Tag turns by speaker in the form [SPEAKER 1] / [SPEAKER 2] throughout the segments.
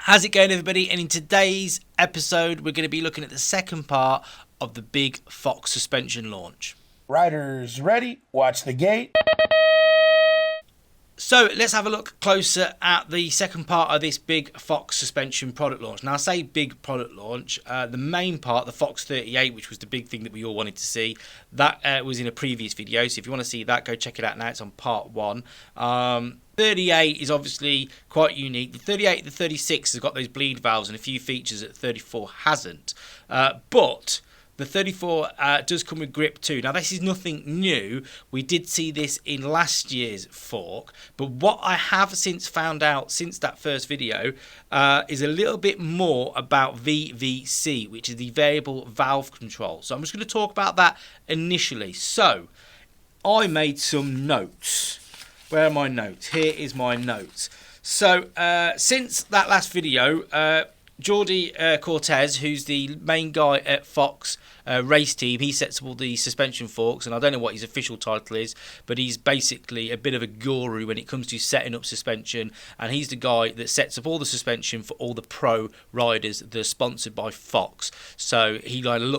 [SPEAKER 1] How's it going, everybody? And in today's episode, we're going to be looking at the second part of the big Fox suspension launch.
[SPEAKER 2] Riders ready, watch the gate.
[SPEAKER 1] So let's have a look closer at the second part of this big Fox suspension product launch. Now I say big product launch, the main part, the Fox 38, which was the big thing that we all wanted to see, that was in a previous video. So if you want to see that, go check it out now. It's on part 1. 38 is obviously quite unique. The 38 and the 36 has got those bleed valves and a few features that 34 hasn't. But the 34 does come with Grip2. Now, this is nothing new. We did see this in last year's fork. But what I have since found out since that first video is a little bit more about VVC, which is the Variable Valve Control. So I'm just going to talk about that initially. So I made some notes. Where are my notes? Here is my notes. So since that last video, Jordi Cortez, who's the main guy at Fox race team, he sets up all the suspension forks, and I don't know what his official title is, but he's basically a bit of a guru when it comes to setting up suspension, and he's the guy that sets up all the suspension for all the pro riders that are sponsored by Fox. So he kind of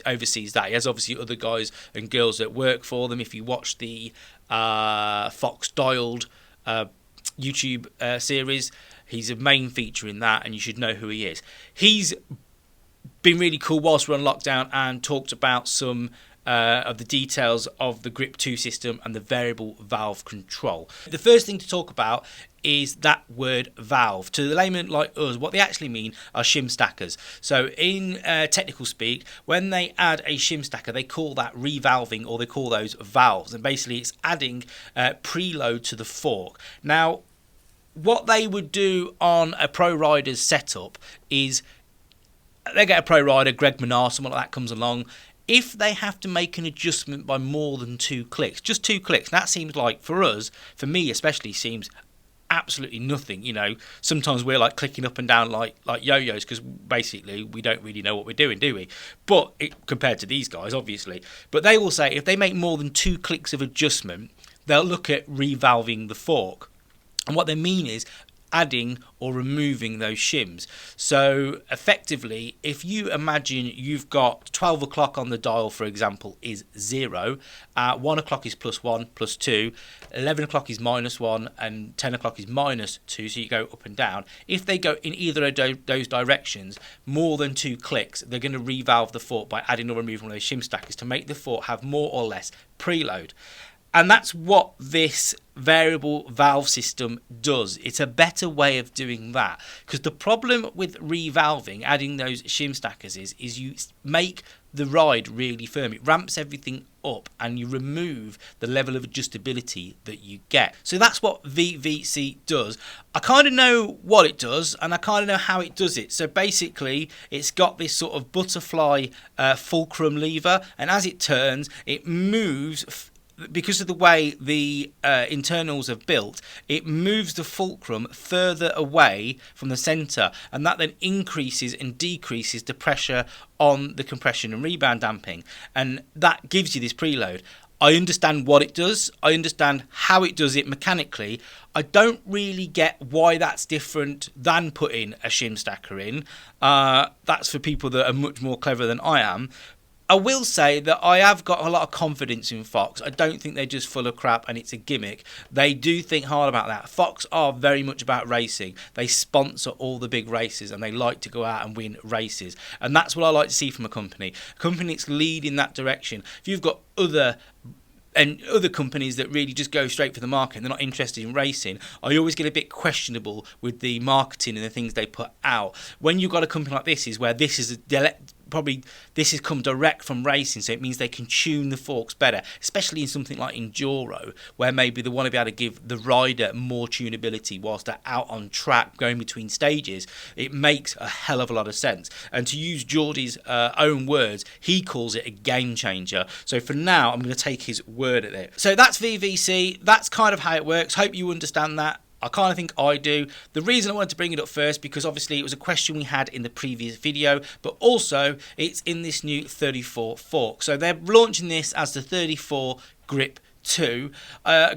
[SPEAKER 1] oversees that. He has obviously other guys and girls that work for them. If you watch the Fox Dialed YouTube series, he's a main feature in that, and you should know who he is. He's been really cool whilst we're on lockdown and talked about some of the details of the Grip2 system and the variable valve control. The first thing to talk about is that word valve. To the layman like us, what they actually mean are shim stackers. So in technical speak, when they add a shim stacker, they call that revalving, or they call those valves. And basically it's adding preload to the fork. Now, what they would do on a pro rider's setup is they get a pro rider, Greg Menard, someone like that comes along. If they have to make an adjustment by more than 2 clicks, just 2 clicks, that seems like, for us, for me especially, seems absolutely nothing. You know, sometimes we're like clicking up and down like yo-yos, because basically we don't really know what we're doing, do we? But compared to these guys, obviously. But they will say if they make more than 2 clicks of adjustment, they'll look at revalving the fork. And what they mean is adding or removing those shims. So effectively, if you imagine you've got 12 o'clock on the dial, for example, is 0, 1 o'clock is +1, +2, 11 o'clock is -1, and 10 o'clock is -2, so you go up and down. If they go in either of those directions, more than 2 clicks, they're going to revalve the fork by adding or removing one of those shim stackers to make the fork have more or less preload. And that's what this variable valve system does. It's a better way of doing that. Because the problem with revalving, adding those shim stackers, is you make the ride really firm. It ramps everything up and you remove the level of adjustability that you get. So that's what VVC does. I kind of know what it does and I kind of know how it does it. So basically it's got this sort of butterfly fulcrum lever, and as it turns, it moves. Because of the way the internals are built, it moves the fulcrum further away from the centre, and that then increases and decreases the pressure on the compression and rebound damping, and that gives you this preload. I understand what it does. I understand how it does it mechanically. I don't really get why that's different than putting a shim stacker in. That's for people that are much more clever than I am. I will say that I have got a lot of confidence in Fox. I don't think they're just full of crap and it's a gimmick. They do think hard about that. Fox are very much about racing. They sponsor all the big races and they like to go out and win races. And that's what I like to see from a company. A company that's lead in that direction. If you've got other companies that really just go straight for the market and they're not interested in racing, I always get a bit questionable with the marketing and the things they put out. When you've got a company like this, is where this is this has come direct from racing, so it means they can tune the forks better, especially in something like enduro, where maybe they want to be able to give the rider more tunability whilst they're out on track going between stages. It makes a hell of a lot of sense. And to use Jordi's own words, he calls it a game changer. So for now, I'm going to take his word at it. So that's VVC. That's kind of how it works. Hope you understand that. I kind of think I do. The reason I wanted to bring it up first, because obviously it was a question we had in the previous video, but also it's in this new 34 fork. So they're launching this as the 34 Grip 2.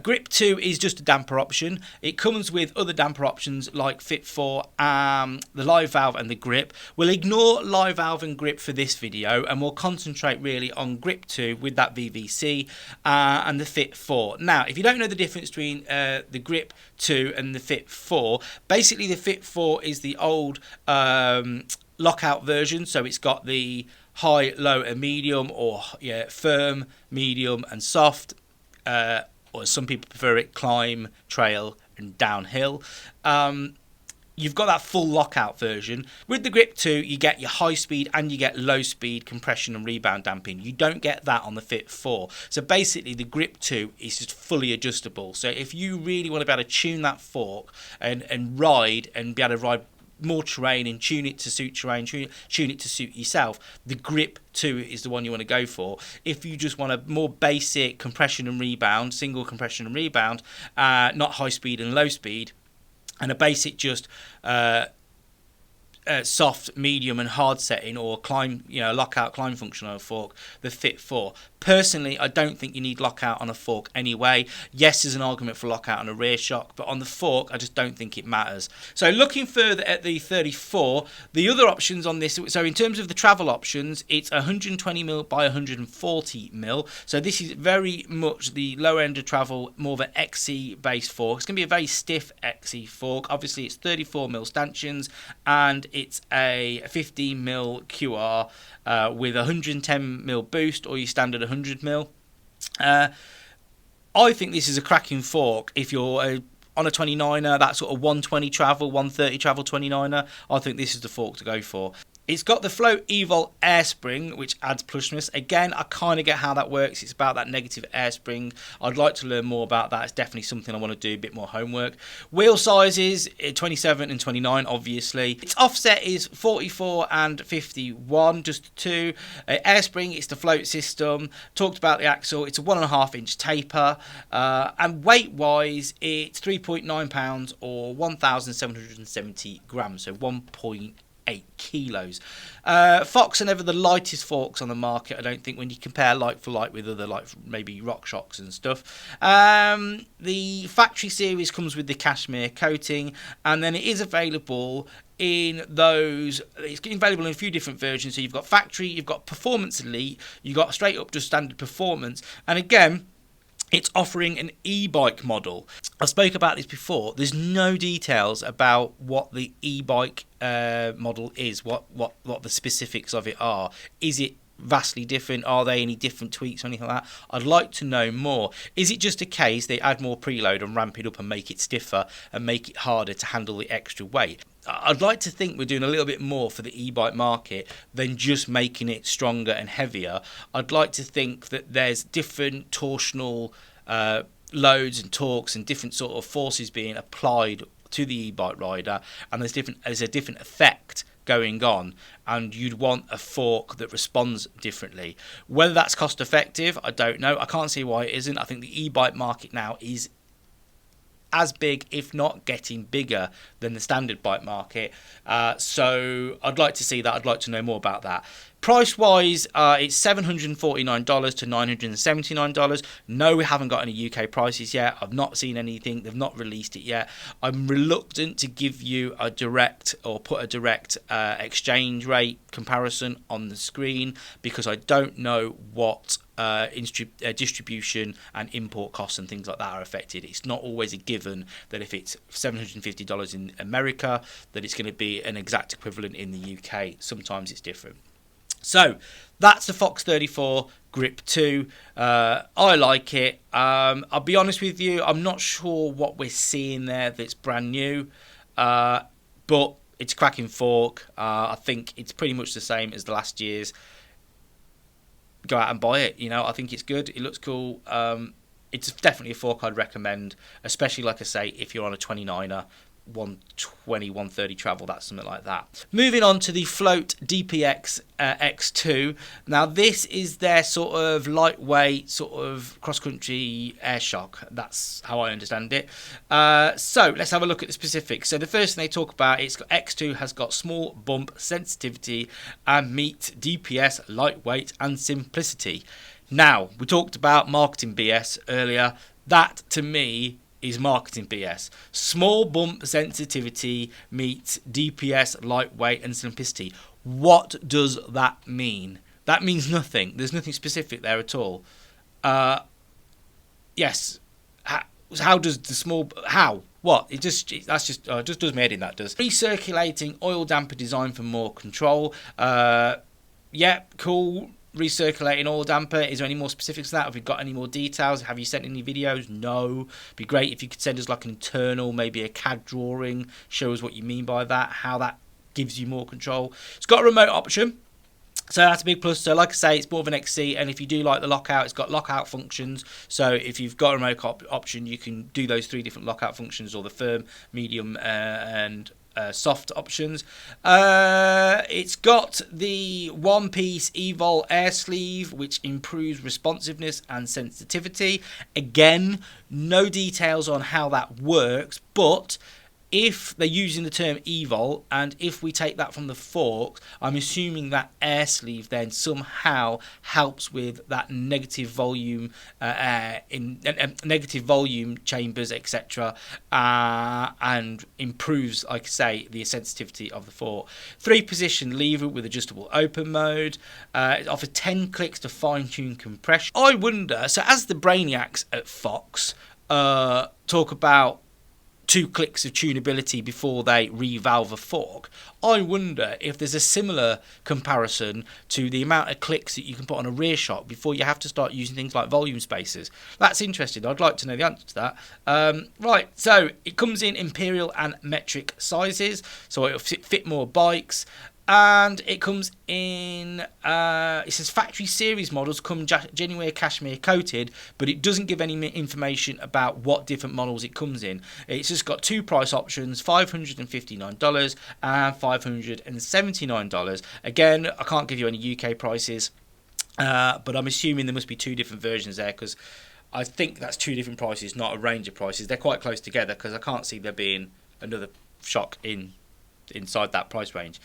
[SPEAKER 1] Grip 2 is just a damper option. It comes with other damper options like Fit 4, the live valve and the grip. We'll ignore live valve and grip for this video, and we'll concentrate really on Grip 2 with that VVC and the Fit 4. Now, if you don't know the difference between the Grip 2 and the Fit 4, basically the Fit 4 is the old lockout version, so it's got the high, low and medium, or firm, medium and soft, or some people prefer it, climb, trail and downhill. You've got that full lockout version. With the Grip 2, you get your high speed and you get low speed compression and rebound damping. You don't get that on the Fit 4. So basically the Grip 2 is just fully adjustable. So if you really want to be able to tune that fork and ride and be able to ride more terrain and tune it to suit terrain, tune it to suit yourself, the Grip 2 is the one you want to go for. If you just want a more basic compression and rebound, single compression and rebound, not high speed and low speed, and a basic just soft, medium and hard setting, or climb, lockout climb function on a fork, the Fit 4. Personally, I don't think you need lockout on a fork anyway. Yes, there's an argument for lockout on a rear shock, but on the fork, I just don't think it matters. So looking further at the 34, the other options on this, so in terms of the travel options, it's 120mm by 140mm. So this is very much the lower end of travel, more of an XC based fork. It's going to be a very stiff XC fork. Obviously, it's 34mm stanchions, and it's a 15mm QR with 110mm boost, or your standard 100mm. I think this is a cracking fork if you're on a 29er, that sort of 120 travel, 130 travel 29er. I think this is the fork to go for. It's got the Float Evol air spring, which adds plushness. Again, I kind of get how that works. It's about that negative air spring. I'd like to learn more about that. It's definitely something I want to do, a bit more homework. Wheel sizes, 27 and 29, obviously. Its offset is 44 and 51, just two. Air spring, it's the float system. Talked about the axle. It's a 1.5 inch taper. And weight-wise, it's 3.9 pounds or 1,770 grams, so 1.8 kilos. Fox are never the lightest forks on the market, I don't think, when you compare like for like with other, like maybe Rock Shocks and stuff. The factory series comes with the cashmere coating, and then it is available in those, it's available in a few different versions. So you've got factory, you've got performance elite, you've got straight up just standard performance, and again, it's offering an e-bike model. I spoke about this before. There's no details about what the e-bike model is, what the specifics of it are. Is it vastly different? Are there any different tweaks or anything like that? I'd like to know more. Is it just a case they add more preload and ramp it up and make it stiffer and make it harder to handle the extra weight? I'd like to think we're doing a little bit more for the e-bike market than just making it stronger and heavier. I'd like to think that there's different torsional loads and torques and different sort of forces being applied to the e-bike rider, and there's a different effect going on, and you'd want a fork that responds differently. Whether that's cost effective, I don't know. I can't see why it isn't. I think the e-bike market now is as big, if not getting bigger, than the standard bike market. So I'd like to see that. I'd like to know more about that. Price wise, it's $749 to $979. No, we haven't got any UK prices yet. I've not seen anything. They've not released it yet. I'm reluctant to give you a direct or put a direct exchange rate comparison on the screen, because I don't know what distribution and import costs and things like that are affected. It's not always a given that if it's $750 in America that it's going to be an exact equivalent in the UK. Sometimes it's different. So that's the Fox 34 Grip 2. I like it. I'll be honest with you, I'm not sure what we're seeing there that's brand new, but it's a cracking fork. I think it's pretty much the same as the last year's. Go out and buy it. I think it's good. It looks cool. It's definitely a fork I'd recommend, especially, like I say, if you're on a 29er, 120, 130 travel, that's something like that. Moving on to the Float DPX2. Now, this is their sort of lightweight, sort of cross-country air shock. That's how I understand it. So let's have a look at the specifics. So the first thing they talk about, X2 has got small bump sensitivity and meet DPS lightweight and simplicity. Now, we talked about marketing BS earlier. That, to me, is marketing BS. Small bump sensitivity meets DPS, lightweight and simplicity. What does that mean? That means nothing. There's nothing specific there at all. Yes. How does the small... How? What? It just does me head in, that does. Recirculating oil damper design for more control. Yeah, cool. Recirculating oil damper. Is there any more specifics to that? Have we got any more details? Have you sent any videos? No. Be great if you could send us like an internal, maybe a CAD drawing. Show us what you mean by that. How that gives you more control. It's got a remote option. So that's a big plus. So like I say, it's more of an XC, and if you do like the lockout, it's got lockout functions. So if you've got a remote option, you can do those 3 different lockout functions, or the firm, medium, and soft options. It's got the one-piece Evol air sleeve, which improves responsiveness and sensitivity. Again, no details on how that works, but if they're using the term Evol, and if we take that from the forks, I'm assuming that air sleeve then somehow helps with that negative volume negative volume chambers, etc., and improves, like I say, the sensitivity of the fork. 3-position lever with adjustable open mode. It offers 10 clicks to fine-tune compression. I wonder, so as the brainiacs at Fox talk about 2 clicks of tunability before they revalve a fork, I wonder if there's a similar comparison to the amount of clicks that you can put on a rear shock before you have to start using things like volume spacers. That's interesting. I'd like to know the answer to that. Right, so it comes in imperial and metric sizes, so it'll fit more bikes. And it comes in, it says factory series models come genuine cashmere coated, but it doesn't give any information about what different models it comes in. It's just got 2 price options, $559 and $579. Again, I can't give you any UK prices, but I'm assuming there must be 2 different versions there, because I think that's 2 different prices, not a range of prices. They're quite close together, because I can't see there being another shock inside that price range.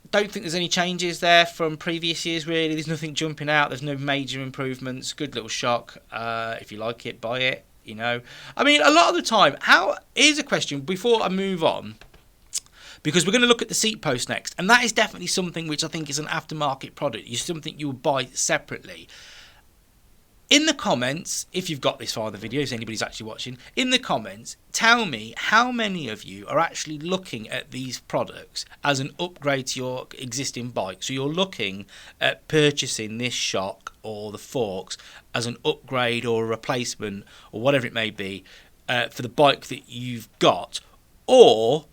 [SPEAKER 1] Don't think there's any changes there from previous years, really. There's nothing jumping out. There's no major improvements. Good little shock. If you like it, buy it, you know. I mean, a lot of the time, here's a question before I move on, because we're going to look at the seat post next, and that is definitely something which I think is an aftermarket product. It's something you would buy separately. In the comments, if you've got this far in the video, if anybody's actually watching, in the comments, tell me how many of you are actually looking at these products as an upgrade to your existing bike. So you're looking at purchasing this shock or the forks as an upgrade or a replacement or whatever it may be for the bike that you've got. Or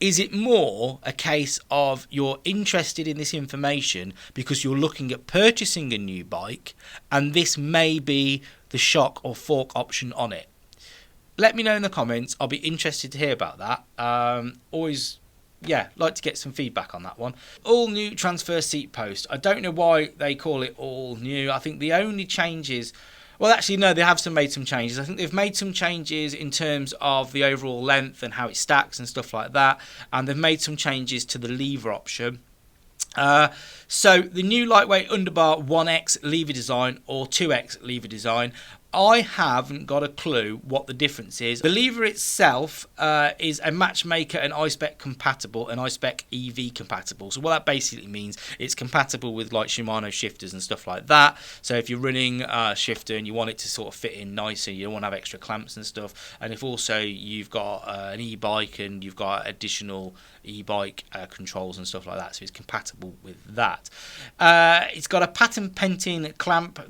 [SPEAKER 1] is it more a case of you're interested in this information because you're looking at purchasing a new bike and this may be the shock or fork option on it? Let me know in the comments. I'll be interested to hear about that. Always, like to get some feedback on that one. All new transfer seat post. I don't know why they call it all new. I think the only changes... Well, actually, no, they have made some changes. I think they've made some changes in terms of the overall length and how it stacks and stuff like that. And they've made some changes to the lever option. So the new lightweight underbar 1X lever design or 2X lever design, I haven't got a clue what the difference is. The lever itself is a matchmaker and iSpec compatible and iSpec EV compatible. So what that basically means, it's compatible with like Shimano shifters and stuff like that. So if you're running a shifter and you want it to sort of fit in nicely, you don't want to have extra clamps and stuff. And if also you've got an e-bike and you've got additional e-bike controls and stuff like that, so it's compatible with that. It's got a pattern penting clamp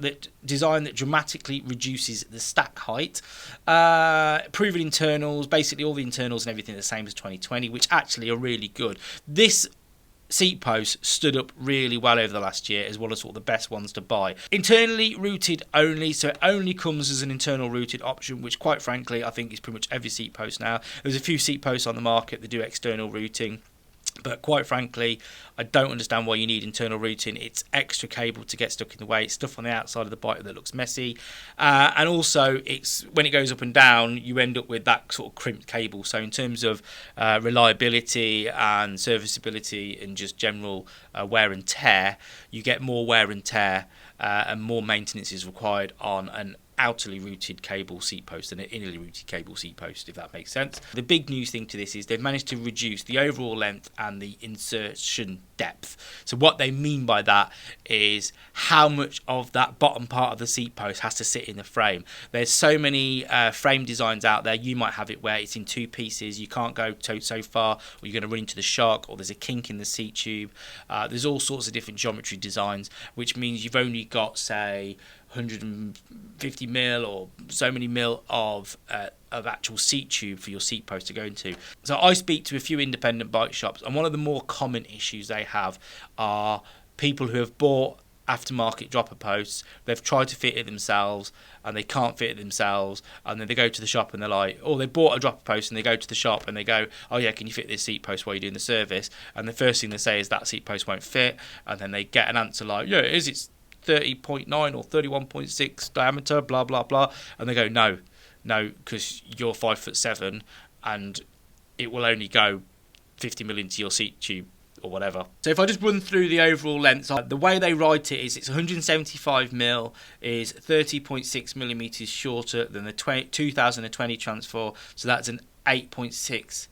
[SPEAKER 1] design that dramatically reduces the stack height. Proven internals, basically all the internals and everything the same as 2020, which actually are really good. This seat post stood up really well over the last year, as well as all the best ones to buy. Internally routed only, so it only comes as an internal routed option, which quite frankly I think is pretty much every seat post now. There's a few seat posts on the market that do external routing, But quite frankly, I don't understand why you need internal routing. It's extra cable to get stuck in the way. It's stuff on the outside of the bike that looks messy. And also, it's when it goes up and down, you end up with that sort of crimped cable. So in terms of reliability and serviceability and just general wear and tear, you get more wear and tear and more maintenance is required on an outerly routed cable seat post and an innerly routed cable seat post, if that makes sense. The big news thing to this is they've managed to reduce the overall length and the insertion depth. So what they mean by that is how much of that bottom part of the seat post has to sit in the frame. There's so many frame designs out there. You might have it where it's in two pieces. You can't go so far, or you're going to run into the shock, or there's a kink in the seat tube. There's all sorts of different geometry designs, which means you've only got, say, 150 mil or so many mil of actual seat tube for your seat post to go into. So I speak to a few independent bike shops, and one of the more common issues they have are people who have bought aftermarket dropper posts. They've tried to fit it themselves and they can't fit it themselves, and then they go to the shop and they're like, oh, they bought a dropper post, and they go to the shop and they go, oh yeah, can you fit this seat post while you're doing the service? And the first thing they say is that seat post won't fit, and then they get an answer like, yeah, it's 30.9 or 31.6 diameter, blah blah blah, and they go, no, because you're 5'7" and it will only go 50 mil into your seat tube or whatever. So if I just run through the overall length, the way they write it is it's 175 mil is 30.6 millimeters shorter than the 2020 Transfer, so that's an 8.6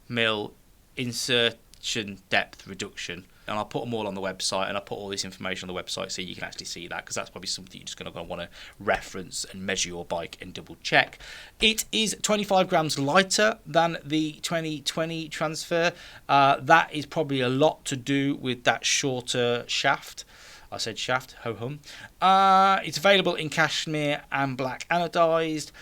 [SPEAKER 1] mil insertion depth reduction. And I'll put them all on the website, and I'll put all this information on the website so you can actually see that, because that's probably something you're just going to want to reference and measure your bike and double check. It is 25 grams lighter than the 2020 Transfer. That is probably a lot to do with that shorter shaft. I said shaft, ho-hum. It's available in cashmere and black anodized.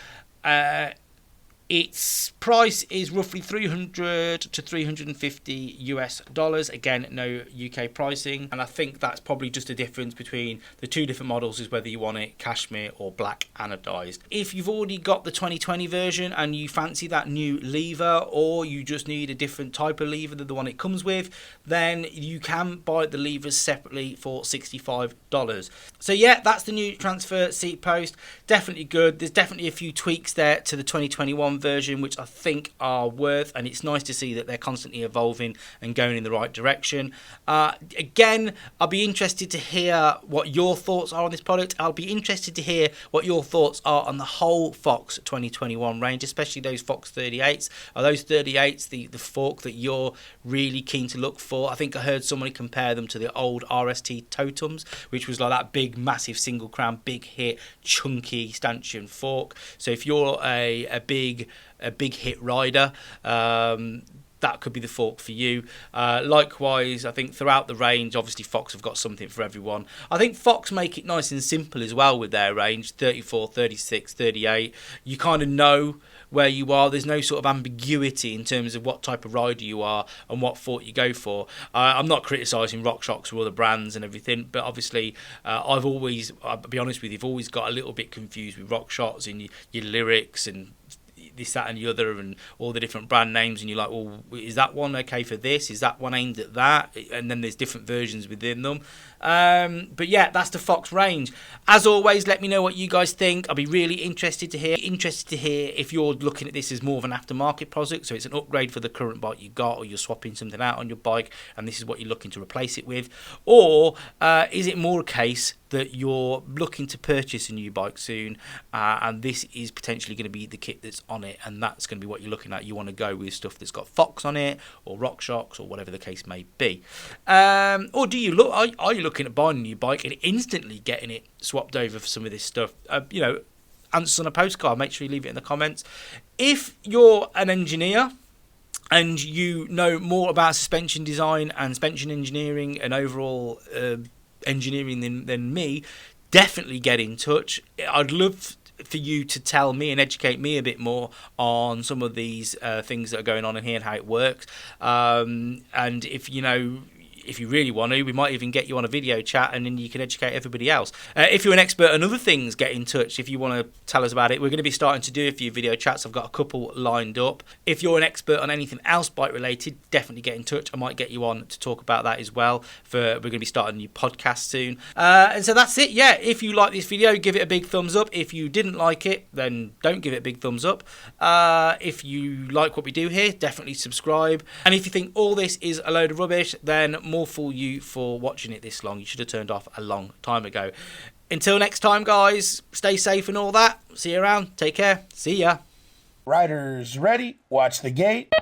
[SPEAKER 1] Its price is roughly $300 to $350 US. Again, no UK pricing, and I think that's probably just a difference between the two different models, is whether you want it cashmere or black anodized. If you've already got the 2020 version and you fancy that new lever, or you just need a different type of lever than the one it comes with, then you can buy the levers separately for $65. So yeah, that's the new Transfer seat post. Definitely good. There's definitely a few tweaks there to the 2021 version, which I think are worth, and it's nice to see that they're constantly evolving and going in the right direction. Again, I'll be interested to hear what your thoughts are on this product. I'll be interested to hear what your thoughts are on the whole Fox 2021 range, especially those Fox 38s. Are those 38s the fork that you're really keen to look for? I think I heard somebody compare them to the old RST Totems, which was like that big, massive single crown, big hit, chunky stanchion fork. So if you're a big hit rider, that could be the fork for you. Likewise, I think throughout the range, obviously Fox have got something for everyone. I think Fox make it nice and simple as well with their range, 34, 36, 38. You kind of know where you are. There's no sort of ambiguity in terms of what type of rider you are and what fork you go for. I'm not criticising RockShox or other brands and everything, but obviously I'll be honest with you, I've always got a little bit confused with RockShox and your lyrics and this, that and the other and all the different brand names, and you're like, well, is that one okay for this? Is that one aimed at that? And then there's different versions within them. But yeah, that's the Fox range. As always, let me know what you guys think. I'll be really interested to hear if you're looking at this as more of an aftermarket product, so it's an upgrade for the current bike you got, or you're swapping something out on your bike and this is what you're looking to replace it with, or is it more a case that you're looking to purchase a new bike soon, and this is potentially going to be the kit that's on it, and that's going to be what you're looking at. You want to go with stuff that's got Fox on it, or RockShox, or whatever the case may be. Or do you look? Are you looking at buying a new bike and instantly getting it swapped over for some of this stuff? Answers on a postcard. Make sure you leave it in the comments. If you're an engineer and you know more about suspension design and suspension engineering and overall engineering than me, definitely get in touch. I'd love for you to tell me and educate me a bit more on some of these things that are going on in here and how it works. And if if you really want to, we might even get you on a video chat and then you can educate everybody else. If you're an expert on other things, get in touch if you want to tell us about it. We're going to be starting to do a few video chats. I've got a couple lined up. If you're an expert on anything else bike related, definitely get in touch. I might get you on to talk about that as well. We're going to be starting a new podcast soon. And so that's it. Yeah, if you like this video, give it a big thumbs up. If you didn't like it, then don't give it a big thumbs up. If you like what we do here, definitely subscribe. And if you think all this is a load of rubbish, then more fool you for watching it this long. You should have turned off a long time ago. Until next time, guys, stay safe and all that. See you around. Take care. See ya.
[SPEAKER 2] Riders ready. Watch the gate.